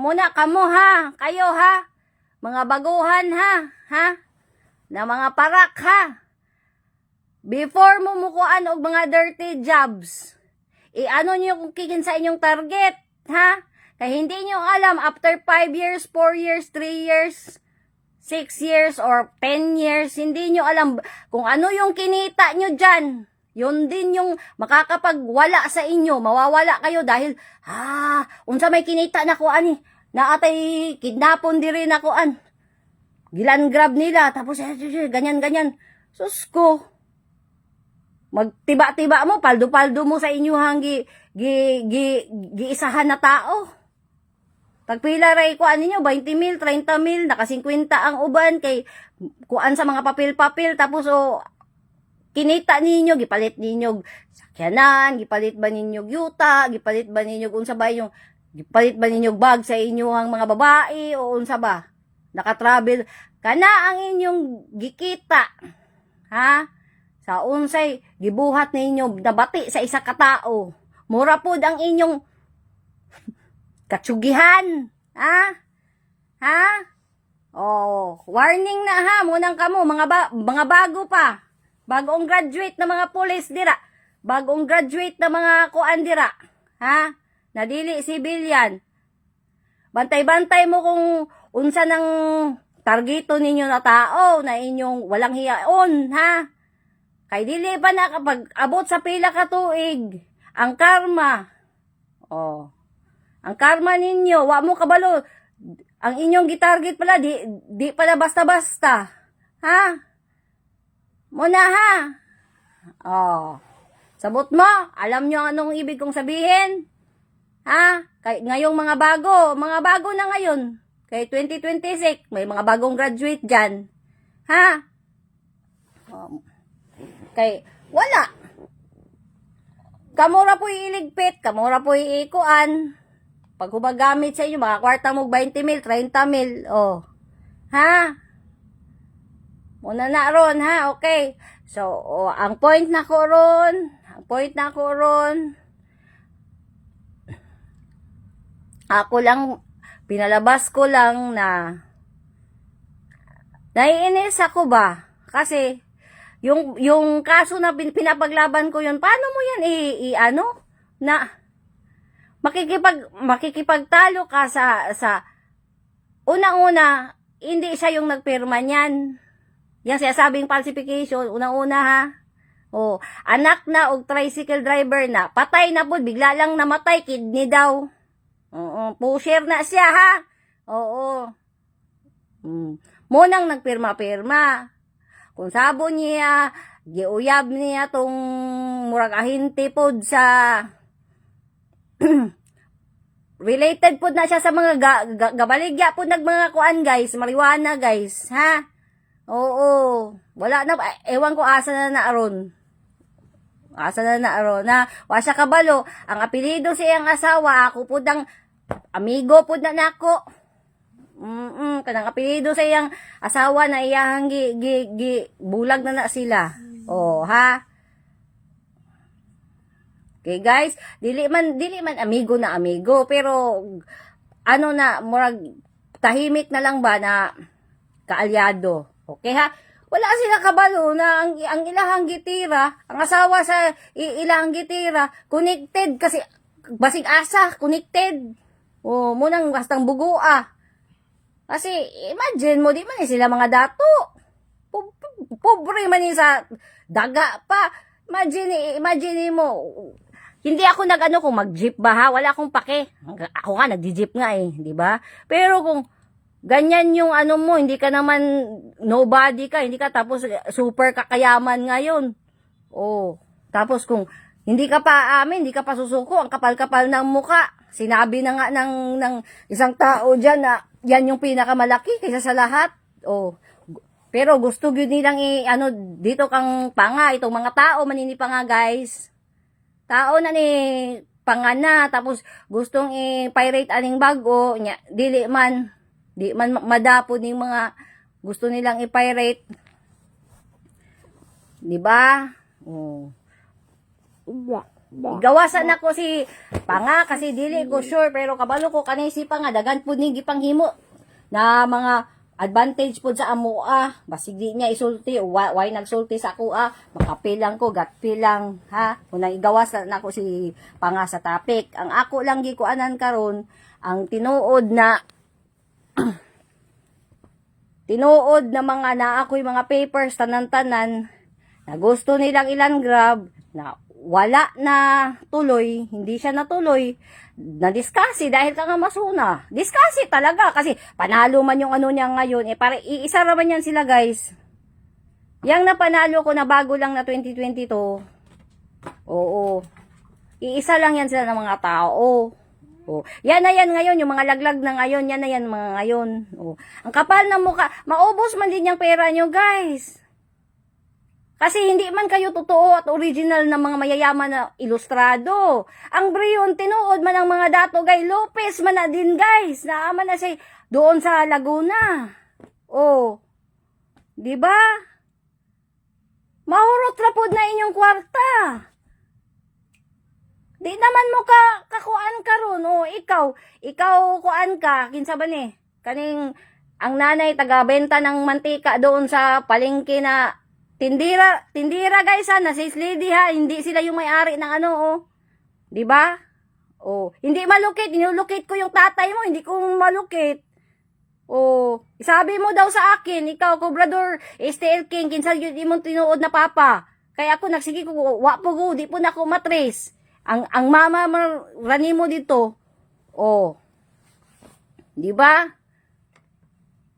muna kamo ha, kayo ha, mga baguhan ha, na mga parak ha. Before mo mukuan og mga dirty jobs, ano nyo kung kikin sa inyong target, ha? Kaya hindi nyo alam, after 5 years, 4 years, 3 years, 6 years, or 10 years, hindi nyo alam kung ano yung kinita nyo dyan. Yun din yung makakapagwala sa inyo, mawawala kayo dahil, unsa may kinita na ko, na atay kidnapon di rin ako, gilan grab nila, tapos, ganyan. Sus ko, magtiba-tiba mo, paldo-paldo mo sa inyuhang giisahan na tao. Tagpila ray kuan ninyo, 20 mil, 30 mil, naka 50 ang uban, kay kuan sa mga papel-papel, tapos kinita ninyo, gipalit ninyo sakyanan, gipalit ba ninyo yuta, gipalit ba ninyo unsa ba yung, gipalit ba ninyo bag sa inyuhang mga babae, o unsa ba, naka-travel, kana ang inyong gikita, ha? Sa unsay gibuhat ninyo nabati sa isa ka tao. Mura pod ang inyong katsugihan. Ha? Warning na ha, munang kamo mga bago pa. Bagong graduate na mga pulis dira. Bagong graduate na mga kuan dira. Ha? Nadili civilian. Bantay-bantay mo kung unsa nang targeto ninyo na tao na inyong walang hiyaon, ha? Kay dili pa na kapag abot sa pila ka tuig, ang karma, ang karma ninyo, wa mo kabalo, ang inyong gitarget pala, di pala basta-basta, ha? Muna ha? Sabot mo, alam nyo anong ibig kong sabihin? Ha? Kay, ngayong mga bago na ngayon, kay 2026, may mga bagong graduate dyan, ha? Kay wala. Kamura po iligpit, kamura po iikuan. Pag humagamit sa inyo, mga kwarta mo 20 mil, 30 mil, ha? Muna na ron, ha? Okay. So, ang point na ko ron, ako lang, pinalabas ko lang na naiinis ako ba? Kasi, yung kaso na pinapaglaban ko yun, paano mo yan na makikipagtalo ka sa unang-una, hindi siya yung nagpirma niyan. Yung sinasabing falsification, unang-una ha. Anak na og tricycle driver na, patay na po, bigla lang namatay, kidney daw. Pusher na siya ha. Munang nagpirma-pirma. Kung sabo niya, giuyab niya tong murag ahinte pod sa related pod na siya sa mga gabaligya pod nag mga kuan guys, marijuana guys, ha? Wala na, ewan ko asa na naaron. Na, wa siya kabalo, ang apelido sa iyang asawa, ako pod ang amigo pod na nako. Kanang apelido sa iyang asawa na iyang bulag na sila. Ha? Okay guys, dili man amigo na amigo, pero murag tahimik na lang ba na kaalyado. Okay ha? Wala sila kabalo na ang ilahang gitira, ang asawa sa ilahang gitira, connected kasi basig asa, connected. Munang bastang bugo Kasi, imagine mo, di man sila mga dato. Pobre man sa daga pa. Imagine mo, hindi ako kung mag-jeep ba ha, wala akong pake. Ako nga, nag-jeep nga di ba? Pero kung ganyan yung mo, hindi ka naman nobody ka, hindi ka tapos super kakayaman ngayon. Tapos kung hindi ka pa hindi ka pa susuko, ang kapal-kapal ng muka. Sinabi na nga ng isang tao dyan na yan yung pinakamalaki kaysa sa lahat. Pero gusto yun nilang dito kang panga, itong mga tao maninipa nga guys. Tao na ni panga na, tapos gustong i-pirate aning bago, di man madapod ng mga gusto nilang i-pirate. Di ba? Igawasan ako si Panga kasi dili ko sure pero kabalo ko kanay si Panga dagan pud ni gipanghimo na mga advantage pud sa amo basig di niya isulti o why nagsulti sa ako makapilang ko gatpilang ha unang igawasan nako si Panga sa topic ang ako lang gikuanan karon ang tinuod na mga na ako'y mga papers tanan-tanan na gusto nilang ilan grab na wala na tuloy, hindi siya natuloy, na-discuss dahil ka nga masuna. Discuss talaga kasi panalo man yung ano niya ngayon, para iisa naman yan sila guys. Yang napanalo ko na bago lang na 2022, oo, iisa lang yan sila ng mga tao. Oh, yan na yan ngayon, yung mga laglag na ngayon, yan na yan mga ngayon. Oh, ang kapal ng mukha, maubos man din yung pera nyo guys. Kasi hindi man kayo totoo at original na mga mayayaman na ilustrado. Ang Brion, tinuod man ang mga dato, guys. Lopez man na din, guys. Naaman na siya doon sa Laguna. Oh. Diba? Mahurot na po na inyong kwarta. Di naman mo kakuan ka ron. Oh, ikaw kuan ka. Kinsa ba ni? Kaning, ang nanay taga-benta ng mantika doon sa palengke na Tindira guys na sis lady ha, hindi sila yung may-ari ng ano oh. 'Di ba? Oh, hindi malukit, inulukit ko yung tatay mo, hindi ko malukit. Oh, isabi mo daw sa akin, ikaw Cobrador, STL King, kinsa gyud imong tinuod na papa. Kaya ako nagsige ko, wa po go, di po na ako matres. Ang mama rani mo dito. Oh. 'Di ba?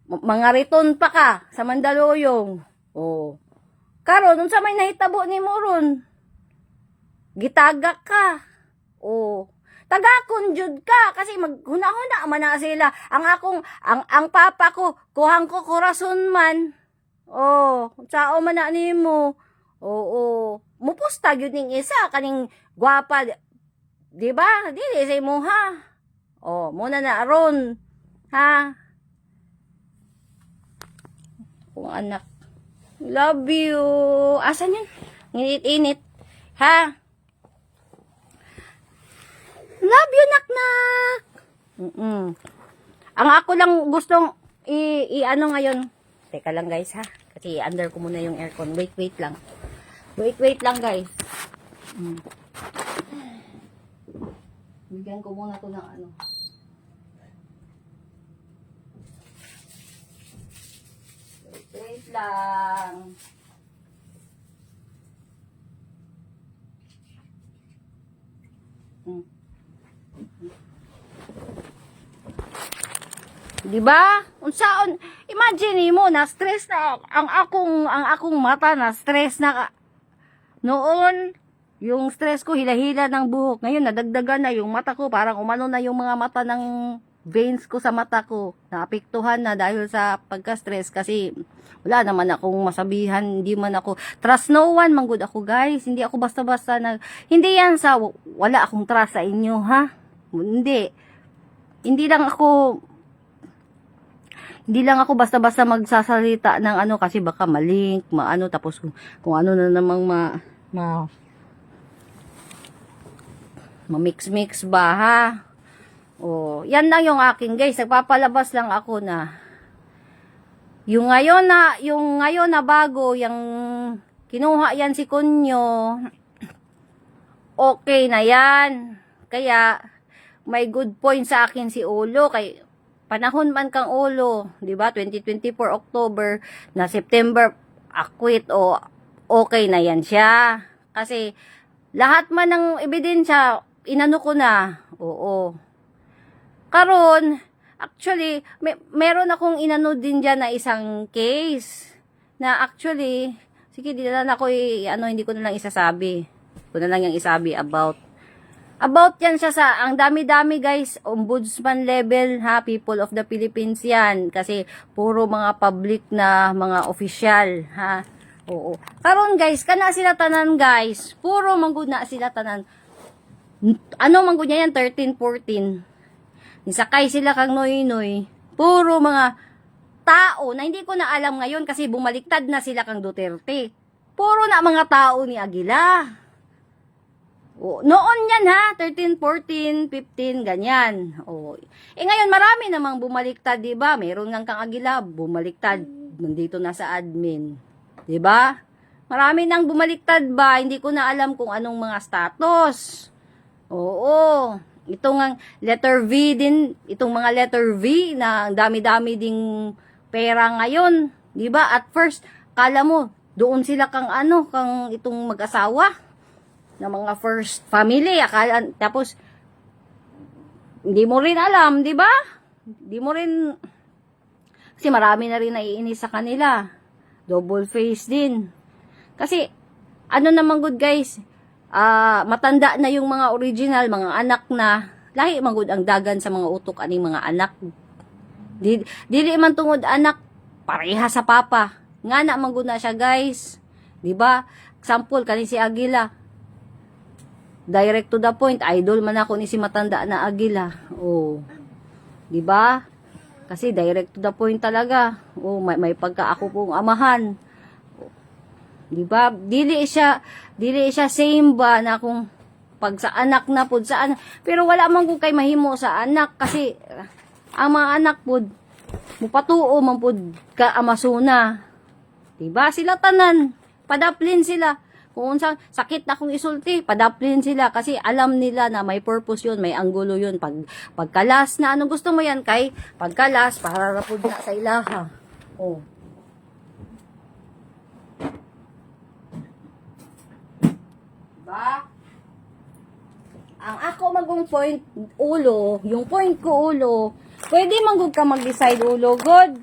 Mga riton pa ka sa Mandaluyong. Oh. Karon unsa may nahitabo nimo ron? Gitagak ka. Oh. Tagakon jud ka kasi maghuna-huna man na sila. Ang papa ko kuhang ko korason man. Oh, sao man na nimo. Oo. Mupusta gyud ning isa kaning gwapa. Di ba? Dili sa imo ha. Oh, muna na aron. Ha? Kung anak love you. Asan yun? Init-init. Ha? Love you, nak-nak. Ang ako lang gustong i-ano ngayon. Teka lang guys ha. Kasi under ko muna yung aircon. Wait lang. Wait lang guys. Bigyan ko muna to ng ano. Wait lang. Diba? Unsaon? Imagine mo na stress na ang akong mata na stress na noon yung stress ko hila-hila ng buhok. Ngayon nadagdagan na yung mata ko, parang umano na yung mga mata ng veins ko sa mata ko. Naapektuhan na dahil sa pagka-stress kasi wala naman akong masabihan, hindi man ako trust no one, manggod ako guys. Hindi ako basta-basta hindi yan sa wala akong trust sa inyo ha. Hindi lang ako basta-basta magsasalita ng ano kasi baka malink, maano tapos kung ano na namang ma-mix ba ha. Oh, yan lang yung akin guys. Nagpapalabas lang ako na yung ngayon na bago, yung kinuha yan si Kunyo. Okay na yan. Kaya may good point sa akin si Ulo kay panahon man kang Ulo, 'di ba? 2024 October na September akwit o okay na yan siya. Kasi lahat man ng ebidensya inano ko na. Oo. Karon, actually, meron akong inano din dyan na isang case na actually, sige, hindi ko na lang isasabi. Ko na lang yung isabi about yan siya sa, ang dami-dami guys, ombudsman level ha, people of the Philippines yan. Kasi, puro mga public na mga official ha. Oo. Karon guys, kana sila tanan guys, puro manggod na sila tanan. Ano manggod niya yan, 13, 14. Nisakay sila kang noy-noy. Puro mga tao na hindi ko na alam ngayon kasi bumaliktad na sila kang Duterte. Puro na mga tao ni Aguila. Noon yan ha, 13, 14, 15, ganyan. Ngayon marami namang bumaliktad, 'di ba? Meron ngang kang Agila, bumaliktad, nandito na sa admin. 'Di ba? Marami nang bumaliktad ba, hindi ko na alam kung anong mga status. Oo. Itong ang letter V din, itong mga letter V na dami-dami ding pera ngayon, 'di ba? At first, kala mo doon sila kang itong mag-asawa na mga first family, tapos hindi mo rin alam, 'di ba? Hindi mo rin, kasi marami na rin naiinis sa kanila. Double face din. Kasi naman good guys, matanda na yung mga original, mga anak na, lahi magud ang dagan sa mga utok aning mga anak. Dili man tungod anak pareha sa papa. Nga na magud na siya guys. 'Di ba? Example kani si Agila. Direct to the point, idol man ako ni si matanda na Agila. 'Di ba? Kasi direct to the point talaga. May pagka ako pong amahan. 'Di ba? Dili siya same ba na kung pag sa anak na pud sa anak. Pero wala man ko kay mahimo sa anak kasi ang mga anak pud mupatuo man pud ka amasuna. 'Di ba? Sila tanan, padaplin sila. Kung unsa sakit na kung isulti, padaplin sila kasi alam nila na may purpose yun, may anggulo yun. Pagkalas na anong gusto mo yan kay pagkalas para rapod na sa ilaha. Diba? Ang ako magong point ulo, yung point ko ulo, pwede manggug ka mag-decide ulo, God.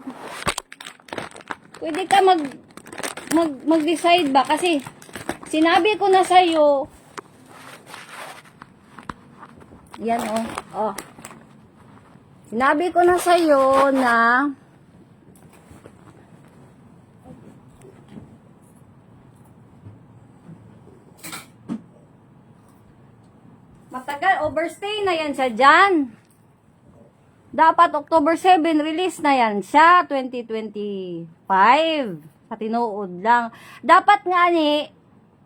Pwede ka mag-decide ba kasi sinabi ko na sa'yo, yan sinabi ko na sa'yo na matagal, overstay na yan siya dyan. Dapat October 7, release na yan siya, 2025. Sa tinuod lang. Dapat nga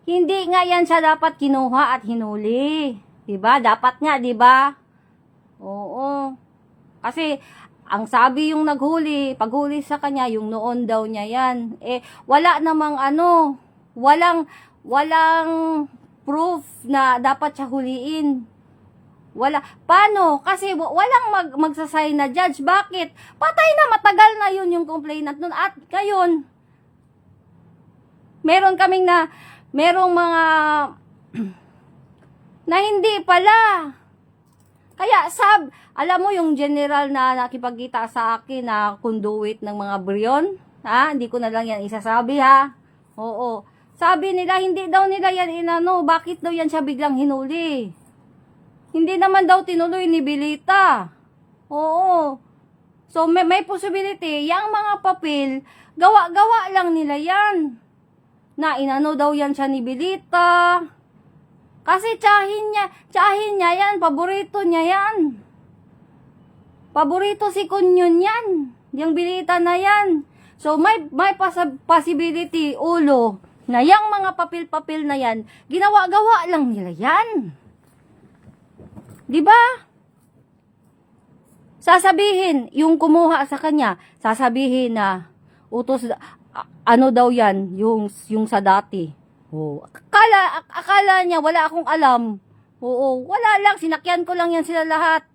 hindi nga yan siya dapat kinuha at hinuli. Diba? Dapat nga, diba? Oo. Kasi, ang sabi yung paghuli sa kanya, yung noon daw niya yan. Wala namang walang proof na dapat siya huliin. Wala. Paano? Kasi walang magsasign na judge. Bakit? Patay na, matagal na yun yung complainant nun. At ngayon, merong mga na hindi pala. Kaya alam mo yung general na nakipagkita sa akin na conduit ng mga Brion? Hindi ko na lang yan isasabi ha. Oo. Sabi nila, hindi daw nila yan bakit daw yan siya biglang hinuli? Hindi naman daw tinuloy ni Bilita. Oo. So, may possibility, yung mga papel, gawa-gawa lang nila yan. Na daw yan siya ni Bilita. Kasi tsahin niya yan, paborito niya yan. Paborito si Kunyon yan. Yung Bilita na yan. So, may possibility, ulo, na yung mga papel-papel na yan, ginawa-gawa lang nila yan. Diba? Sasabihin, yung kumuha sa kanya, sasabihin na, utos, daw yan, yung sa dati. Akala niya, wala akong alam. Wala lang, sinakyan ko lang yan sila lahat.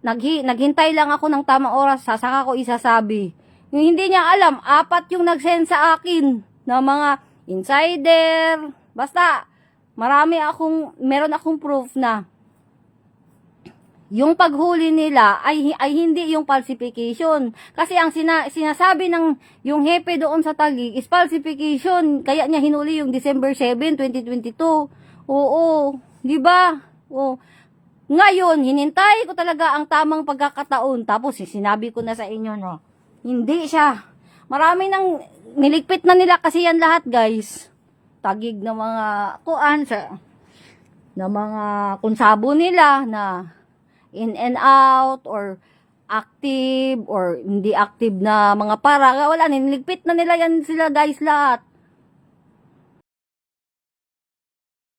Naghintay lang ako ng tamang oras, saka ko isasabi. Yung hindi niya alam, 4 yung nag-send sa akin na mga insider. Basta, meron akong proof na yung paghuli nila ay hindi yung falsification. Kasi ang sinasabi ng yung hepe doon sa Taguig is falsification. Kaya niya hinuli yung December 7, 2022. Oo, di ba? Ngayon, hinintay ko talaga ang tamang pagkakataon. Tapos sinabi ko na sa inyo, no, hindi siya. Marami nang niligpit na nila kasi yan lahat, guys. Taguig na mga na mga kunsabo nila na in and out or active or hindi active na mga para. Wala, niligpit na nila yan sila guys lahat.